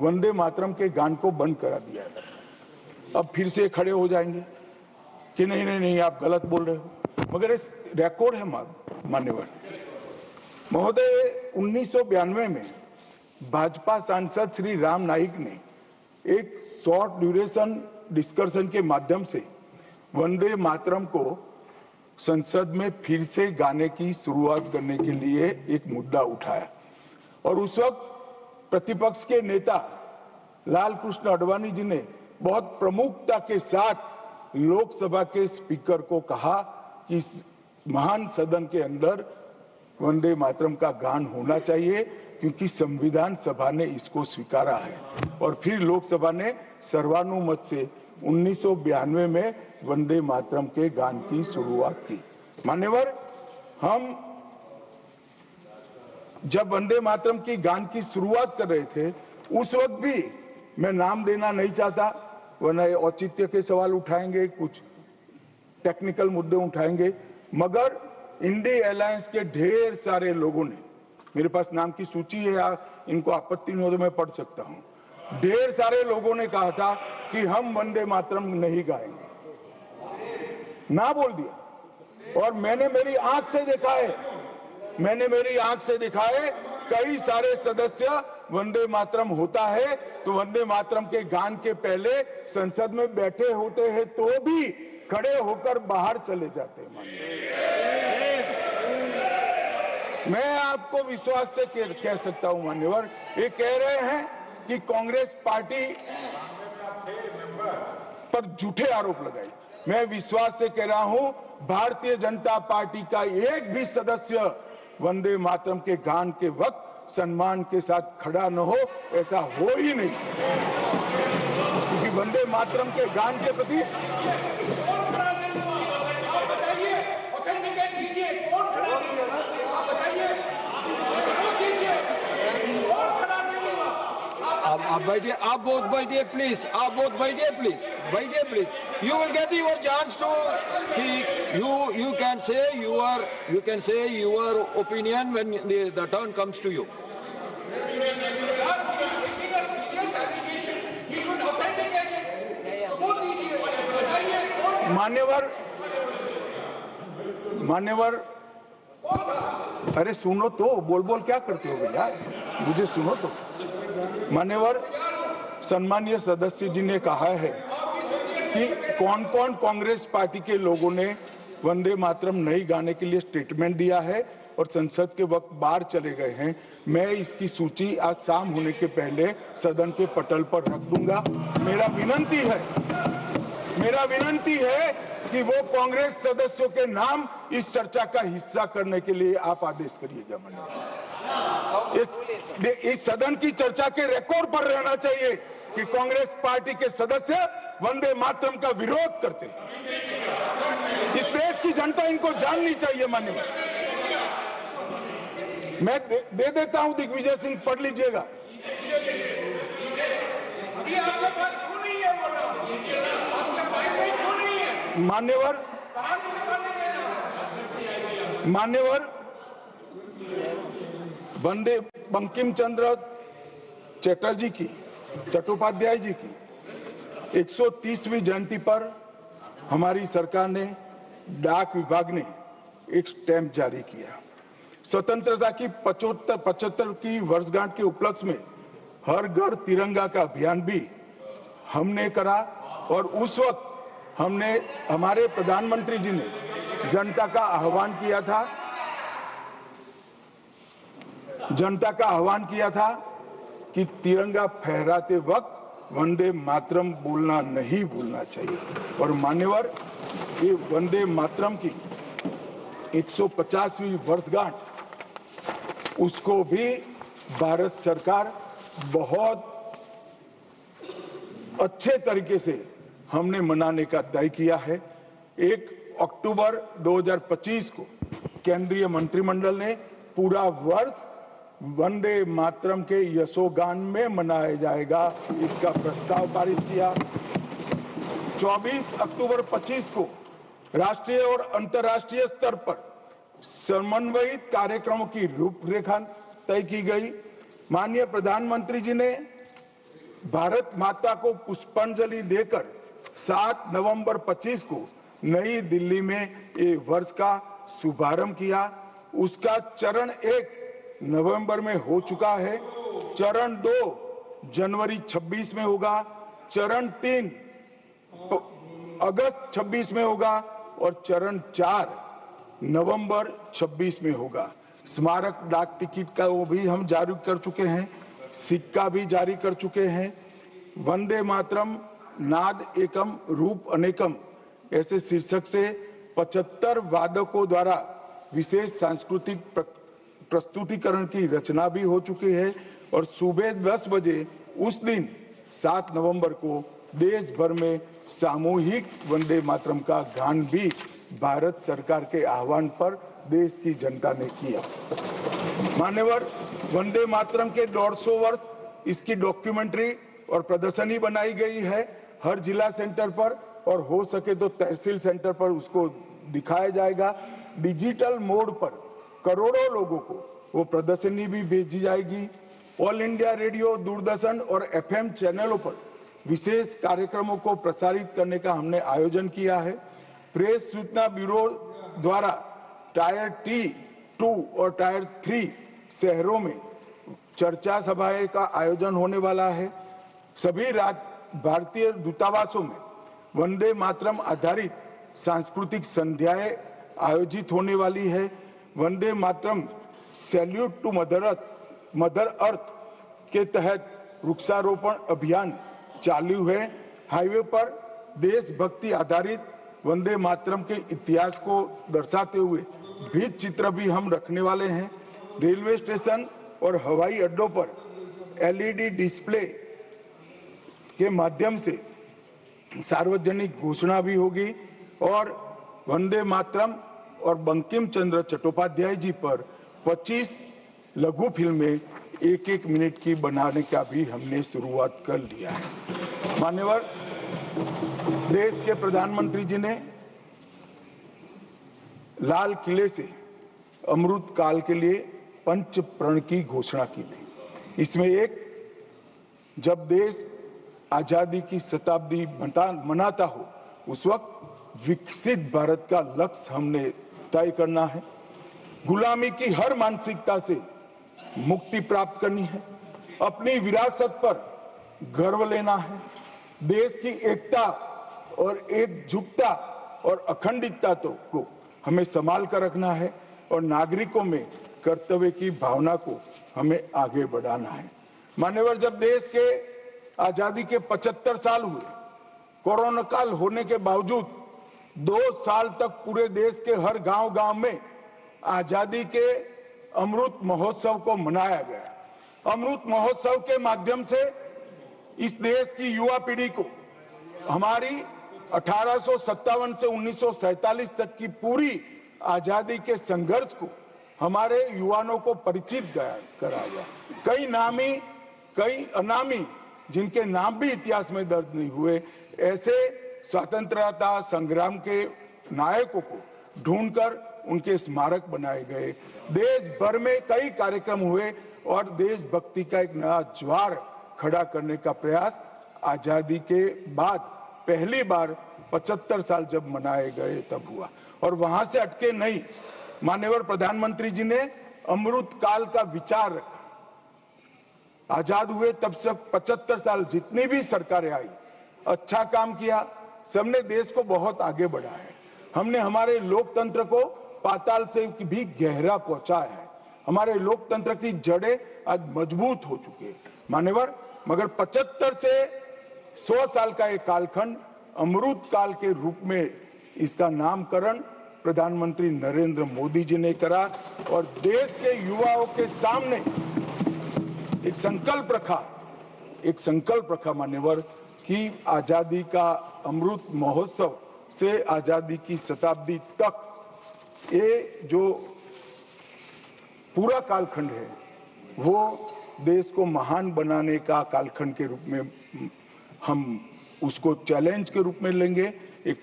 वंदे मातरम के गान को बंद करा दिया है। अब फिर से खड़े हो जाएंगे कि नहीं नहीं नहीं, आप गलत बोल रहे हो, मगर इस रिकॉर्ड है मान्यवर महोदय। 1992 में भाजपा सांसद श्री राम नाईक ने एक शॉर्ट ड्यूरेशन डिस्कशन के माध्यम से वंदे मातरम को संसद में फिर से गाने की शुरुआत करने के लिए एक मुद्दा उठाया और उस वक्त प्रतिपक्ष के नेता लाल कृष्ण आडवाणी जी ने बहुत प्रमुखता के साथ लोकसभा के स्पीकर को कहा कि इस महान सदन के अंदर वंदे मातरम का गान होना चाहिए, क्योंकि संविधान सभा ने इसको स्वीकारा है। और फिर लोकसभा ने सर्वानुमत से 1992 में वंदे मातरम के गान की शुरुआत की। मान्यवर, हम जब वंदे मातरम की गान की शुरुआत कर रहे थे, उस वक्त भी मैं नाम देना नहीं चाहता, वरना औचित्य के सवाल उठाएंगे, कुछ टेक्निकल मुद्दे उठाएंगे, मगर इंडिया अलायंस के ढेर सारे लोगों ने, मेरे पास नाम की सूची है, इनको आपत्ति नहीं हो तो मैं पढ़ सकता हूं, ढेर सारे लोगों ने कहा था कि हम वंदे मातरम नहीं गाएंगे, ना बोल दिया। और मैंने मेरी आंख से देखा है, कई सारे सदस्य वंदे मातरम होता है तो वंदे मातरम के गान के पहले संसद में बैठे होते हैं तो भी खड़े होकर बाहर चले जाते हैं। मैं आपको विश्वास से कह सकता हूं मान्यवर, ये कह रहे हैं कि कांग्रेस पार्टी पर झूठे आरोप लगाए। मैं विश्वास से कह रहा हूं, भारतीय जनता पार्टी का एक भी सदस्य वंदे मातरम के गान के वक्त सम्मान के साथ खड़ा न हो, ऐसा हो ही नहीं सकता, क्योंकि वंदे मातरम के गान के प्रति आप बैठिए, आप बोथ बैठिए प्लीज, आप बोथ बैठिए प्लीज, बैठिए please. You will get your chance to speak. You can say your opinion when the turn comes to you. मान्यवर, अरे सुनो तो, बोल क्या करते हो भैया, मुझे सुनो तो। मान्यवर, सम्मानीय सदस्य जी ने कहा है कि कौन कौन कांग्रेस पार्टी के लोगों ने वंदे मातरम नहीं गाने के लिए स्टेटमेंट दिया है और संसद के वक्त बाहर चले गए हैं। मैं इसकी सूची आज शाम होने के पहले सदन के पटल पर रख दूंगा। मेरा विनंती है कि वो कांग्रेस सदस्यों के नाम इस चर्चा का हिस्सा करने के लिए आप आदेश करिएगा। माननीय, इस सदन की चर्चा के रिकॉर्ड पर रहना चाहिए कि कांग्रेस पार्टी के सदस्य वंदे मातरम का विरोध करते हैं। इस देश की जनता इनको जाननी चाहिए। माननीय, मैं दे देता हूं, दिग्विजय सिंह पढ़ लीजिएगा। मान्यवर वंदे बंकिम चंद्र चटर्जी की, चट्टोपाध्याय जी की 130वीं जयंती पर हमारी सरकार ने, डाक विभाग ने एक स्टैंप जारी किया। स्वतंत्रता की 75 की वर्षगांठ के उपलक्ष्य में हर घर तिरंगा का अभियान भी हमने करा और उस वक्त हमने, हमारे प्रधानमंत्री जी ने जनता का आह्वान किया था कि तिरंगा फहराते वक्त वंदे मातरम बोलना नहीं भूलना चाहिए। और मान्यवर, ये वंदे मातरम की 150वीं वर्षगांठ, उसको भी भारत सरकार बहुत अच्छे तरीके से हमने मनाने का तय किया है। 1 अक्टूबर 2025 को केंद्रीय मंत्रिमंडल ने पूरा वर्ष वंदे मातरम के यशोगान में मनाया जाएगा, इसका प्रस्ताव पारित किया। 24 अक्टूबर 25 को राष्ट्रीय और अंतर्राष्ट्रीय स्तर पर समन्वयित कार्यक्रमों की रूपरेखा तय की गई। माननीय प्रधानमंत्री जी ने भारत माता को पुष्पांजलि देकर 7 नवंबर 25 को नई दिल्ली में ये वर्ष का शुभारंभ किया। उसका चरण 1 नवंबर में हो चुका है, चरण 2 जनवरी 26 में होगा, चरण 3 अगस्त 26 में होगा और चरण 4 नवंबर 26 में होगा। स्मारक डाक टिकट का वो भी हम जारी कर चुके हैं, सिक्का भी जारी कर चुके हैं। वंदे मातरम नाद एकम रूप अनेकम ऐसे शीर्षक से 75 वादकों द्वारा विशेष सांस्कृतिक प्रस्तुतिकरण की रचना भी हो चुकी है और सुबह 10 बजे उस दिन 7 नवंबर को देश भर में सामूहिक वंदे मातरम का गान भी भारत सरकार के आह्वान पर देश की जनता ने किया। मान्यवर, वंदे मातरम के 150 वर्ष, इसकी डॉक्यूमेंट्री और प्रदर्शनी बनाई गई है हर जिला सेंटर पर और हो सके तो तहसील सेंटर पर उसको दिखाया जाएगा। डिजिटल मोड पर करोड़ों लोगों को वो प्रदर्शनी भी भेजी जाएगी। ऑल इंडिया रेडियो, दूरदर्शन और एफएम चैनलों पर विशेष कार्यक्रमों को प्रसारित करने का हमने आयोजन किया है। प्रेस सूचना ब्यूरो द्वारा टायर T2 और टायर 3 शहरों में चर्चा सभाएं का आयोजन होने वाला है। सभी भारतीय दूतावासों में वंदे मातरम आधारित सांस्कृतिक संध्याएं आयोजित होने वाली है। Vande Mataram salute to mother earth के तहत वृक्षारोपण अभियान चालू है। हाईवे पर देशभक्ति आधारित वंदे मातरम के इतिहास को दर्शाते हुए भित्ति चित्र भी हम रखने वाले हैं। रेलवे स्टेशन और हवाई अड्डों पर LED डिस्प्ले के माध्यम से सार्वजनिक घोषणा भी होगी और वंदे मातरम और बंकिम चंद्र चट्टोपाध्याय जी पर 25 लघु फिल्में 1-1 मिनट की बनाने का भी हमने शुरुआत कर लिया है। मान्यवर, देश के प्रधानमंत्री जी ने लाल किले से अमृत काल के लिए पंच प्रण की घोषणा की थी। इसमें एक, जब देश आजादी की शताब्दी मनाता हो उस वक्त विकसित भारत का लक्ष्य हमने तय करना है। गुलामी की हर मानसिकता से मुक्ति प्राप्त करनी है। अपनी विरासत पर गर्व लेना है। देश की एकता और एकजुटता और अखंडितता को हमें संभाल कर रखना है और नागरिकों में कर्तव्य की भावना को हमें आगे बढ़ाना है। मान्यवर, जब देश के आजादी के 75 साल हुए, कोरोना काल होने के बावजूद 2 साल तक पूरे देश के हर गांव-गांव में आजादी के अमृत महोत्सव को मनाया गया। अमृत महोत्सव के माध्यम से इस देश की युवा पीढ़ी को हमारी 1857 से 1947 तक की पूरी आजादी के संघर्ष को हमारे युवाओं को परिचित कराया। कई नामी, कई अनामी, जिनके नाम भी इतिहास में दर्ज नहीं हुए, ऐसे स्वतंत्रता संग्राम के नायकों को ढूंढकर उनके स्मारक बनाए गए। देश भर में कई कार्यक्रम हुए और देशभक्ति का एक नया ज्वार खड़ा करने का प्रयास आजादी के बाद पहली बार 75 साल जब मनाए गए तब हुआ। और वहां से अटके नहीं, माननीय प्रधानमंत्री जी ने अमृत काल का विचार रखा। आजाद हुए तब से 75 साल जितनी भी सरकारें आई, अच्छा काम किया, सबने देश को बहुत आगे बढ़ाया है। हमने हमारे लोकतंत्र को पाताल से भी गहरा पहुंचाया है। हमारे लोकतंत्र की जड़ें आज मजबूत हो चुकी है मान्यवर। मगर 75 से 100 साल का एक कालखंड अमृत काल के रूप में इसका नामकरण प्रधानमंत्री नरेंद्र मोदी जी ने करा और देश के युवाओं के सामने एक संकल्प रखा मान्यवर कि आजादी का अमृत महोत्सव से आजादी की शताब्दी तक ये जो पूरा कालखंड है वो देश को महान बनाने का कालखंड के रूप में हम उसको चैलेंज के रूप में लेंगे, एक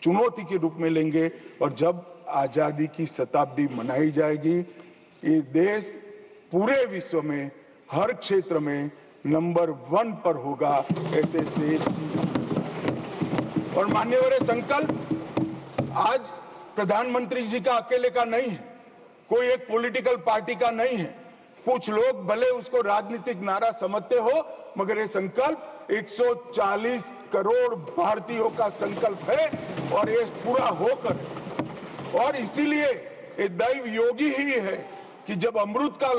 चुनौती के रूप में लेंगे। और जब आजादी की शताब्दी मनाई जाएगी, ये देश पूरे विश्व में हर क्षेत्र में नंबर 1 पर होगा। ऐसे देश की और मान्यवर संकल्प आज प्रधानमंत्री जी का अकेले का नहीं है, कोई एक पॉलिटिकल पार्टी का नहीं है। कुछ लोग भले उसको राजनीतिक नारा समझते हो, मगर ये संकल्प 140 करोड़ भारतीयों का संकल्प है और ये पूरा होकर। और इसीलिए ये दैव योगी ही है कि जब अमृत काल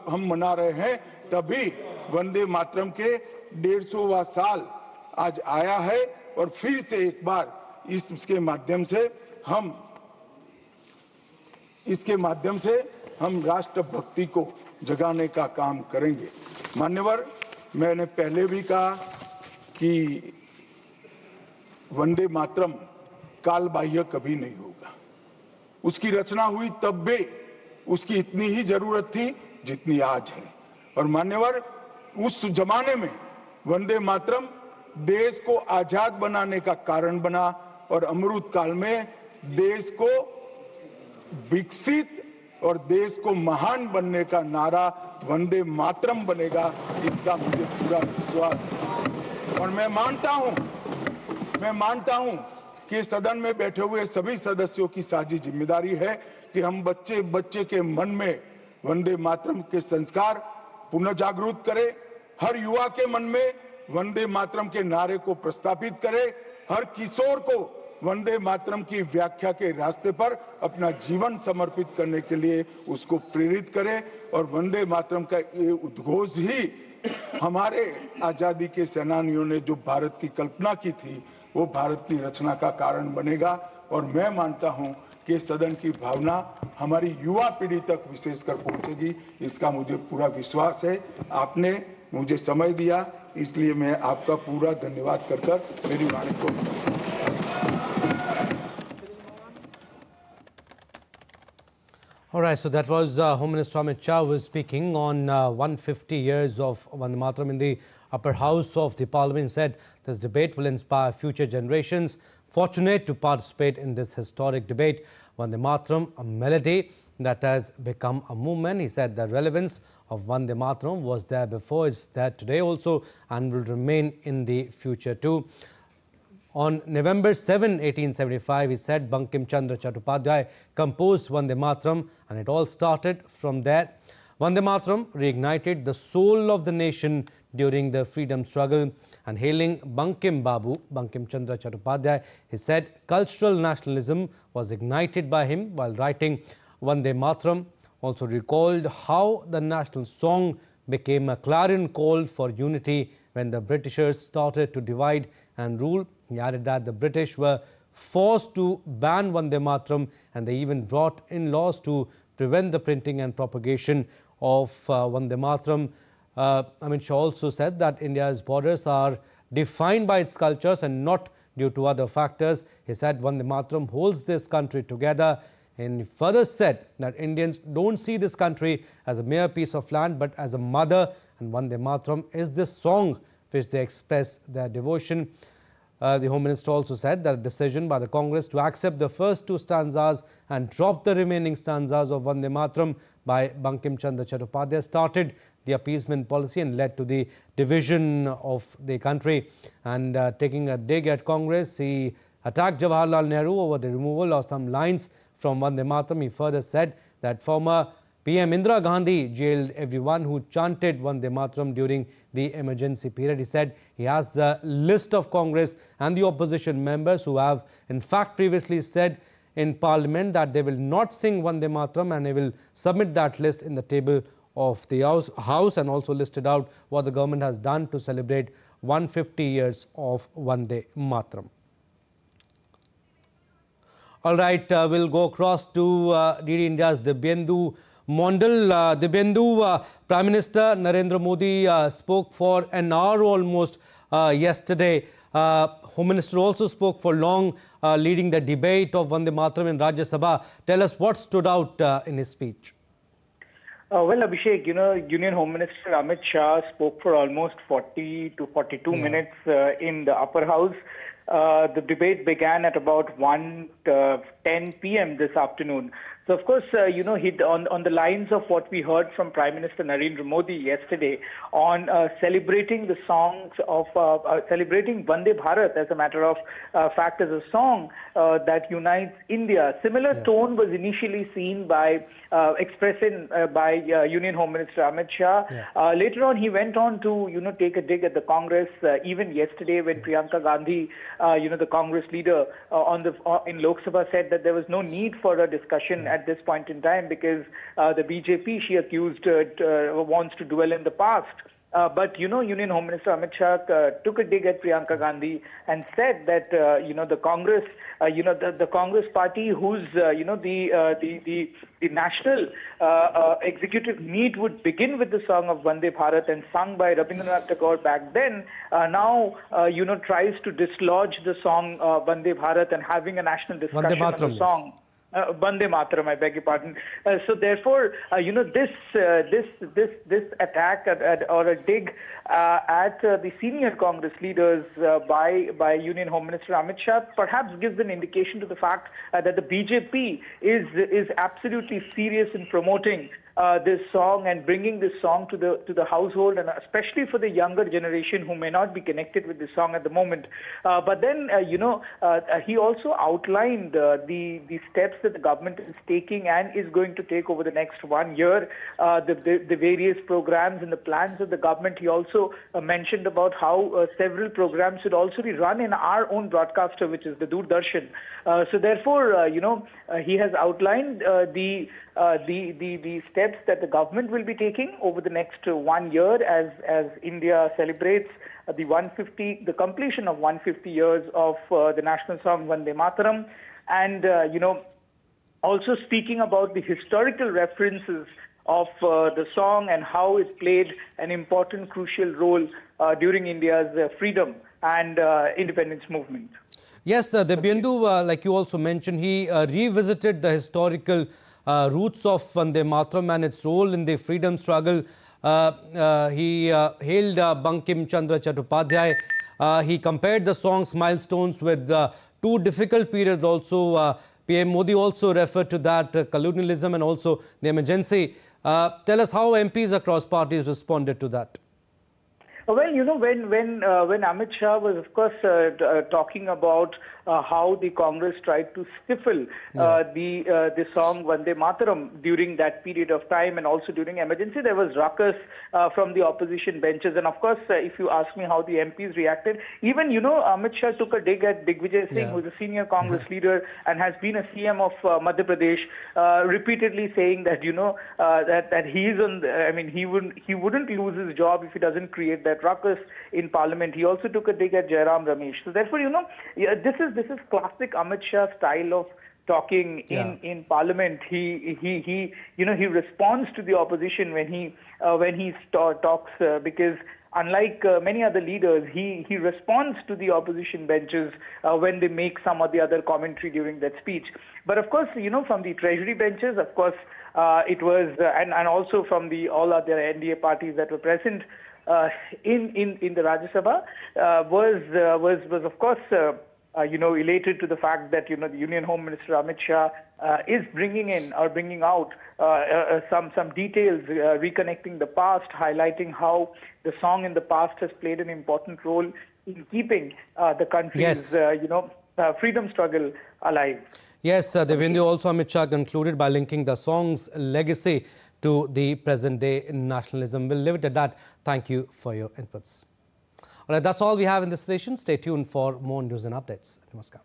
हम मना रहे हैं तभी वंदे मातरम के 150वां साल आज आया है। और फिर से एक बार इसके माध्यम से हम राष्ट्रभक्ति को जगाने का काम करेंगे। मान्यवर, मैंने पहले भी कहा कि वंदे मातरम काल बाह्य कभी नहीं होगा। उसकी रचना हुई तब भी उसकी इतनी ही जरूरत थी जितनी आज है। और मान्यवर, उस जमाने में वंदे मातरम देश को आजाद बनाने का कारण बना और अमृत काल में देश को विकसित और देश को महान बनने का नारा वंदे मातरम बनेगा, इसका मुझे पूरा विश्वास है। और मैं मानता हूं कि सदन में बैठे हुए सभी सदस्यों की साझी जिम्मेदारी है कि हम बच्चे के मन में वंदे मातरम के संस्कार पुनः जागृत करें, हर युवा के मन में वंदे मातरम के नारे को प्रस्थापित करें, हर किशोर को वंदे मातरम की व्याख्या के रास्ते पर अपना जीवन समर्पित करने के लिए उसको प्रेरित करें। और वंदे मातरम का ये उद्घोष ही हमारे आजादी के सेनानियों ने जो भारत की कल्पना की थी वो भारत की रचना का कारण बनेगा। और मैं मानता हूं कि सदन की भावना हमारी युवा पीढ़ी तक विशेषकर पहुंचेगी, इसका मुझे पूरा विश्वास है। आपने मुझे समय दिया, इसलिए मैं आपका पूरा धन्यवाद कर मेरी वाणी को All right, so that was Home Minister Amit Shah was speaking on 150 years of Vande Mataram in the upper house of the parliament. He said this debate will inspire future generations. Fortunate to participate in this historic debate. Vande Mataram, a melody that has become a movement. He said the relevance of Vande Mataram was there before, it's there today also, and will remain in the future too. On November 7, 1875, he said Bankim Chandra Chattopadhyay composed Vande Mataram, and it all started from there. Vande Mataram reignited the soul of the nation during the freedom struggle. And hailing Bankim Babu, Bankim Chandra Chattopadhyay, he said cultural nationalism was ignited by him while writing Vande Mataram. Also recalled how the national song became a clarion call for unity when the Britishers started to divide and rule. He added that the British were forced to ban Vande Mataram, and they even brought in laws to prevent the printing and propagation of Vande Mataram. Amit Shah also said that India's borders are defined by its cultures and not due to other factors. He said Vande Mataram holds this country together, and he further said that Indians don't see this country as a mere piece of land but as a mother, and Vande Mataram is the song which they express their devotion. The Home Minister also said that a decision by the Congress to accept the first two stanzas and drop the remaining stanzas of Vande Mataram by Bankim Chandra Chattopadhyay started the appeasement policy and led to the division of the country. And taking a dig at Congress, he attacked Jawaharlal Nehru over the removal of some lines from Vande Mataram. He further said that former PM Indira Gandhi jailed everyone who chanted Vande Mataram during the emergency period. He said he has a list of Congress and the opposition members who have in fact previously said in Parliament that they will not sing Vande Mataram, and he will submit that list in the table of the House, and also listed out what the government has done to celebrate 150 years of Vande Mataram. All right, we'll go across to DD India's Dibyendu Mondal. Dibyendu, Prime Minister Narendra Modi spoke for an hour almost yesterday. Home Minister also spoke for long, leading the debate of Vande Mataram in Rajya Sabha. Tell us what stood out in his speech. Well, Abhishek, Union Home Minister Amit Shah spoke for almost 40 to 42 minutes in the upper house. The debate began at about 1:10 p.m. this afternoon. So, of course, on the lines of what we heard from Prime Minister Narendra Modi yesterday on celebrating the songs of celebrating Vande Bharat as a matter of fact, as a song that unites India. Similar tone was initially seen by expressing by Union Home Minister Amit Shah. Later on, he went on to take a dig at the Congress. Even yesterday, when Priyanka Gandhi, the Congress leader in Lok Sabha, said that there was no need for a discussion at this point in time because the BJP, she accused, wants to dwell in the past. But Union Home Minister Amit Shah took a dig at Priyanka Gandhi and said that the Congress, the Congress party, whose the national executive meet would begin with the song of Vande Bharat and sung by Rabindranath Tagore back then, now tries to dislodge the song Vande Bharat and having a national discussion on the song. Yes. Vande Mataram, I beg your pardon. So therefore, this attack or a dig at the senior Congress leaders by Union Home Minister Amit Shah perhaps gives an indication to the fact that the BJP is absolutely serious in promoting this song and bringing this song to the household, and especially for the younger generation who may not be connected with this song at the moment. But then, he also outlined the steps that the government is taking and is going to take over the next 1 year, the various programs and the plans of the government. He also mentioned about how several programs should also be run in our own broadcaster, which is the Doordarshan. So therefore, he has outlined the steps that the government will be taking over the next 1 year as India celebrates the completion of 150 years of the national song Vande Mataram, and also speaking about the historical references of the song and how it played an important, crucial role during India's freedom and independence movement. Yes, Dibyendu, like you also mentioned, he revisited the historical roots of Vande Mataram and its role in the freedom struggle. He hailed Bankim Chandra Chattopadhyay. He compared the song's milestones with two difficult periods also. PM Modi also referred to that, colonialism and also the emergency. Tell us how MPs across parties responded to that. Well, when Amit Shah was, of course, talking about how the Congress tried to stifle the song Vande Mataram during that period of time and also during emergency, there was ruckus from the opposition benches. And of course, if you ask me how the MPs reacted, even, Amit Shah took a dig at Digvijay Singh, who is a senior Congress leader and has been a CM of Madhya Pradesh, repeatedly saying that, that he is on, he wouldn't lose his job if he doesn't create that that ruckus in Parliament. He also took a dig at Jairam Ramesh. So therefore, this is classic Amit Shah style of talking in Parliament. He responds to the opposition when he talks because unlike many other leaders, he responds to the opposition benches when they make some or the other commentary during that speech. But of course, from the Treasury benches, of course, it was, and also from the all other NDA parties that were present in the Rajya Sabha, was of course, elated to the fact that, the Union Home Minister Amit Shah is bringing out some details, reconnecting the past, highlighting how the song in the past has played an important role in keeping the country's, freedom struggle alive. Yes, Devendra, also Amit Shah concluded by linking the song's legacy to the present-day nationalism. We'll leave it at that. Thank you for your inputs. All right, that's all we have in this edition. Stay tuned for more news and updates. Namaskar.